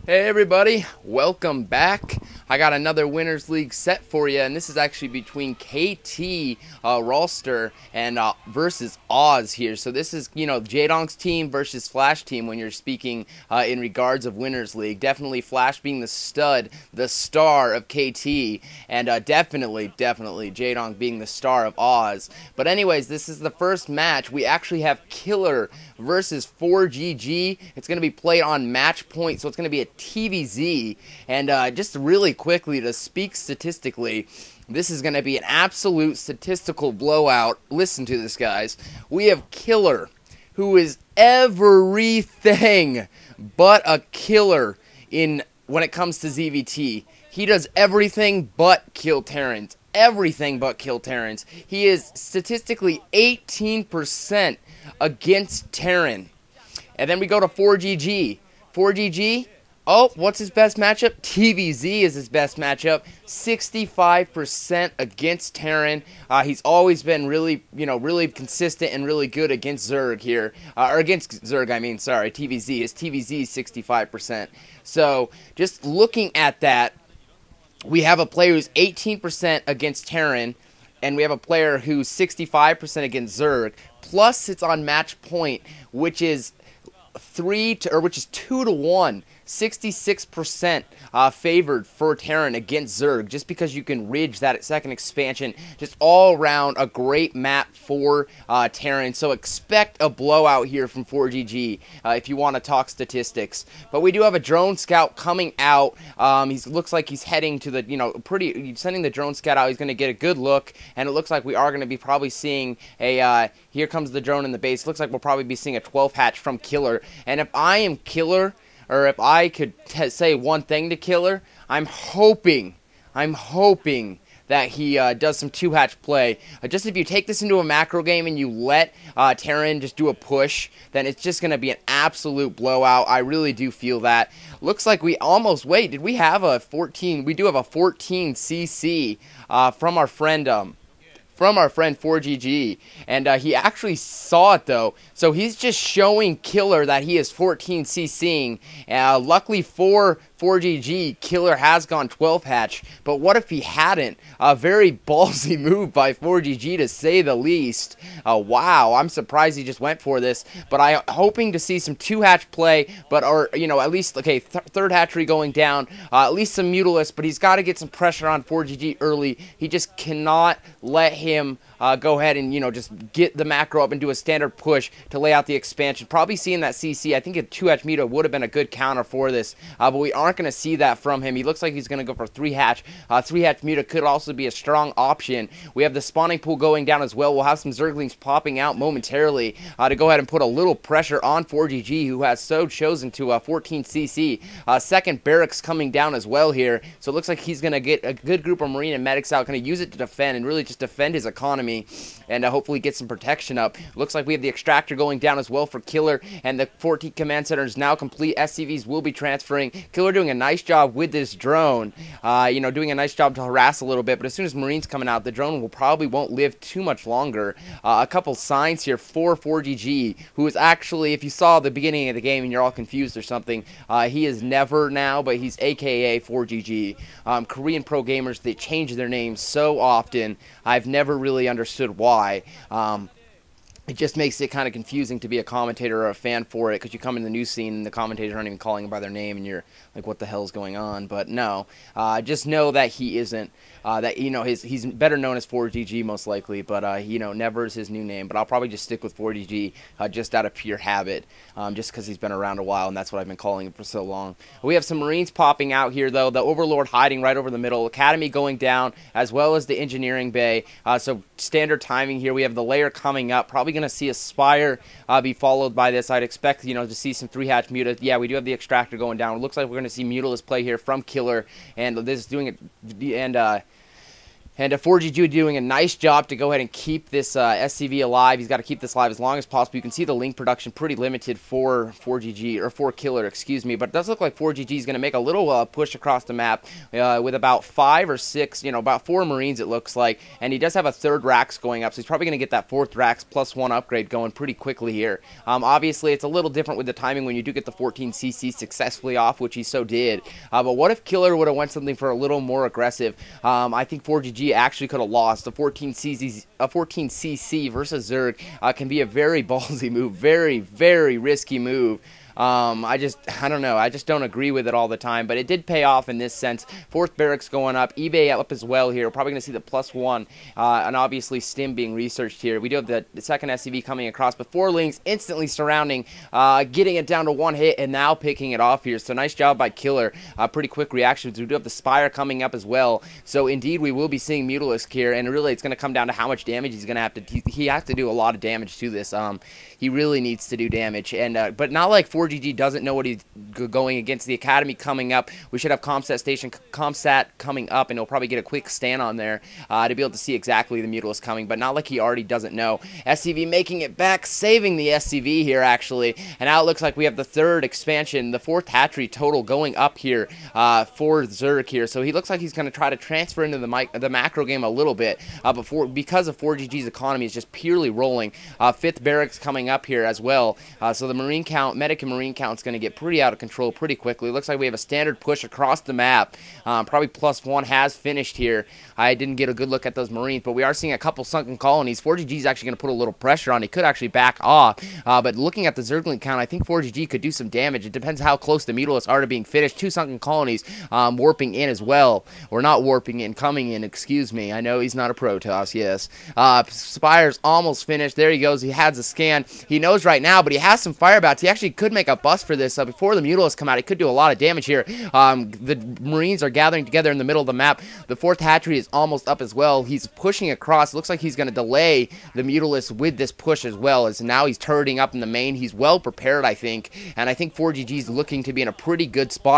Hey everybody, welcome back. I got another Winners League set for you, and this is actually between KT Rolster and versus Oz here. So this is, Jadonk's team versus Flash team when you're speaking in regards of Winners League. Definitely Flash being the stud, the star of KT, and definitely Jadonk being the star of Oz. But anyways, this is the first match. We actually have Killer versus Forgg. It's going to be played on match point, so it's going to be a TVZ. And just really quickly to speak statistically, this is going to be an absolute statistical blowout. Listen to this, guys. We have Killer, who is everything but a killer when it comes to ZVT. He does everything but kill Terrans. Everything but kill Terrans. He is statistically 18% against Terran. And then we go to Forgg. Forgg, what's his best matchup? TVZ is his best matchup. 65% against Terran. He's always been really consistent and really good against Zerg here. Or against Zerg, TVZ. His TVZ is 65%. So, just looking at that, we have a player who's 18% against Terran, and we have a player who's 65% against Zerg. Plus, it's on match point, which is 2 to 1. 66% favored for Terran against Zerg, just because you can ridge that second expansion. Just all around a great map for Terran. So expect a blowout here from Forgg if you want to talk statistics. But we do have a drone scout coming out. He looks like he's heading to the sending the drone scout out. He's going to get a good look, and it looks like we are going to be probably seeing a here comes the drone in the base. Looks like we'll probably be seeing a 12 hatch from Killer. And if I am Killer, or if I could say one thing to Killer, I'm hoping that he does some 2-hatch play. Just if you take this into a macro game and you let Terran just do a push, then it's just going to be an absolute blowout. I really do feel that. Looks like we almost, did we have a 14? We do have a 14 CC from our friend Forgg, and he actually saw it though, so he's just showing Killer that he is 14 CCing. Luckily for Forgg, Killer has gone 12 hatch, but what if he hadn't? A very ballsy move by Forgg, to say the least. Wow, I'm surprised he just went for this, but I'm hoping to see some 2-hatch play, at least, third hatchery going down, at least some Mutilus, but he's got to get some pressure on Forgg early. He just cannot let him go ahead and, just get the macro up and do a standard push to lay out the expansion. Probably seeing that CC. I think a 2-hatch Muta would have been a good counter for this, but we aren't going to see that from him. He looks like he's going to go for 3-hatch. 3-hatch Muta could also be a strong option. We have the spawning pool going down as well. We'll have some Zerglings popping out momentarily to go ahead and put a little pressure on Forgg, who has so chosen to 14 CC. Second barracks coming down as well here, so it looks like he's going to get a good group of Marine and medics out, going to use it to defend and really just defend his economy and hopefully get some protection up. Looks like we have the extractor going down as well for Killer, and the 14 command center is now complete. SCVs will be transferring. Killer doing a nice job with this drone, doing a nice job to harass a little bit, but as soon as Marines coming out, the drone won't live too much longer. A couple signs here for Forgg, who is actually, if you saw the beginning of the game and you're all confused or something, he is Never now, but he's AKA Forgg. Korean pro gamers, they change their names so often. I've never really understood why. It just makes it kind of confusing to be a commentator or a fan for it, because you come in the news scene and the commentators aren't even calling him by their name, and you're like, what the hell's going on? But no, just know that he isn't. He's better known as Forgg most likely, but Never is his new name. But I'll probably just stick with Forgg just out of pure habit, just because he's been around a while, and that's what I've been calling him for so long. We have some Marines popping out here though. The Overlord hiding right over the middle. Academy going down, as well as the Engineering Bay. So standard timing here. We have the layer coming up. Probably going to see a Spire be followed by this. I'd expect to see some 3-hatch Muta. Yeah, we do have the extractor going down. It looks like we're going to see Mutilus play here from Killer, and this is doing it, and And Forgg doing a nice job to go ahead and keep this SCV alive. He's got to keep this alive as long as possible. You can see the link production pretty limited for Forgg, or for Killer, excuse me. But it does look like Forgg is going to make a little push across the map with about 5 or 6, about 4 Marines it looks like. And he does have a third Rax going up, so he's probably going to get that 4th Rax +1 upgrade going pretty quickly here. Obviously, it's a little different with the timing when you do get the 14cc successfully off, which he so did. But what if Killer would have went something for a little more aggressive? I think Forgg actually could have lost. The 14cc versus Zerg can be a very ballsy move, very, very risky move. I don't know. I just don't agree with it all the time, but it did pay off in this sense. 4th barracks going up, eBay up as well here. We're probably going to see the +1, and obviously Stim being researched here. We do have the second SCV coming across, but 4 links instantly surrounding, getting it down to 1 hit, and now picking it off here. So nice job by Killer. Pretty quick reactions. We do have the Spire coming up as well. So indeed, we will be seeing Mutalisk here, and really it's going to come down to how much damage he's going to have to. He has to do a lot of damage to this. He really needs to do damage, and but not like Forgg doesn't know what he's going against. The Academy coming up. We should have Comsat coming up, and he'll probably get a quick stand on there to be able to see exactly the Mutalisk coming, but not like he already doesn't know. SCV making it back, saving the SCV here, actually, and now it looks like we have the 3rd expansion, the 4th hatchery total going up here for Zerg here, so he looks like he's going to try to transfer into the macro game a little bit, because of Forgg's economy is just purely rolling. 5th barracks coming up here as well, so the Marine count, medic and Marine count is going to get pretty out of control pretty quickly. It looks like we have a standard push across the map. Probably +1 has finished here. I didn't get a good look at those Marines, but we are seeing a couple sunken colonies. Forgg is actually going to put a little pressure on. He could actually back off, but looking at the Zergling count, I think Forgg could do some damage. It depends how close the Mutalisks are to being finished. 2 sunken colonies warping in as well, or not warping in, coming in, excuse me. I know he's not a Protoss, yes. Spire's almost finished. There he goes. He has a scan. He knows right now, but he has some firebats. He actually could make a bust for this. Before the Mutalisks come out, it could do a lot of damage here. The Marines are gathering together in the middle of the map. The 4th hatchery is almost up as well. He's pushing across. It looks like he's going to delay the Mutalisks with this push as well, as now he's turreting up in the main. He's well prepared, I think, and I think Forgg is looking to be in a pretty good spot.